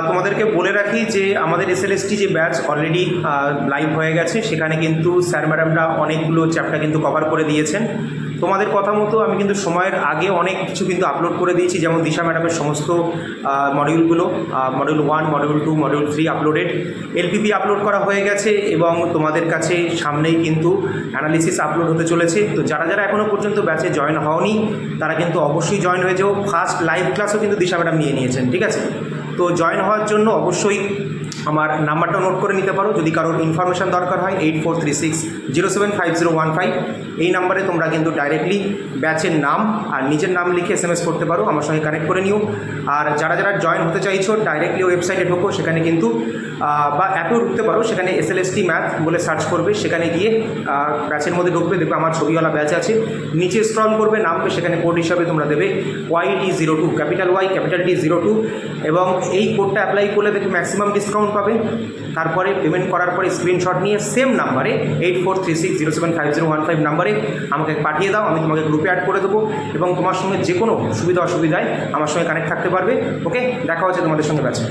তোমাদেরকে বলে রাখি যে আমাদের এসএলএসটি যে ব্যাচ অলরেডি লাইভ হয়ে গেছে, সেখানে কিন্তু স্যার ম্যাডামরা অনেকগুলো চ্যাপ্টার কিন্তু কভার করে দিয়েছেন। তোমাদের কথা মতো আমি কিন্তু সময়ের আগে অনেক কিছু কিন্তু আপলোড করে দিয়েছি, যেমন দিশা ম্যাডামের সমস্ত মডিউলগুলো, module 1, module 2, module 3 uploaded, LPP upload করা হয়ে গেছে এবং তোমাদের কাছে সামনেই কিন্তু অ্যানালিসিস আপলোড হতে চলেছে। তো যারা যারা এখনও পর্যন্ত ব্যাচে জয়েন হওনি তারা কিন্তু অবশ্যই জয়েন হয়ে যাও। ফার্স্ট লাইভ ক্লাসও কিন্তু দিশা ম্যাডাম নিয়ে নিয়েছেন, ঠিক আছে? তো জয়েন হওয়ার জন্য অবশ্যই আমার নাম্বারটা নোট করে নিতে পারো। যদি কারোর ইনফরমেশান দরকার হয় 8436075015 এই নাম্বারে তোমরা কিন্তু ডাইরেক্টলি ব্যাচের নাম আর নিজের নাম লিখে SMS করতে পারো, আমার সঙ্গে কানেক্ট করে নিও। আর যারা যারা জয়েন হতে চাইছো ডাইরেক্টলি ওয়েবসাইটে ঢোকো, সেখানে কিন্তু বা অ্যাপেও ঢুকতে পারো, সেখানে SLST ম্যাথ বলে সার্চ করবে, সেখানে গিয়ে ব্যাচের মধ্যে ঢুকবে, দেখবে আমার ছবিওয়ালা ব্যাচ আছে। নিচে স্ক্রল করবে, নামবে, সেখানে কোড হিসাবে তোমরা দেবে YT02, capital Y capital T02, এবং এই কোডটা অ্যাপ্লাই করলে দেখবে ম্যাক্সিমাম ডিসকাউন্ট পাবে। তারপরে পেমেন্ট করার পরে স্ক্রিনশট নিয়ে সেম নাম্বারে 8436075015 নাম্বারে আমাকে পাঠিয়ে দাও, আমি তোমাকে গ্রুপে অ্যাড করে দেবো এবং তোমার সঙ্গে যে কোনো সুবিধা অসুবিধায় আমার সঙ্গে কানেক্ট থাকতে পারবে। ওকে, দেখা হচ্ছে তোমাদের সঙ্গে ব্যাচে।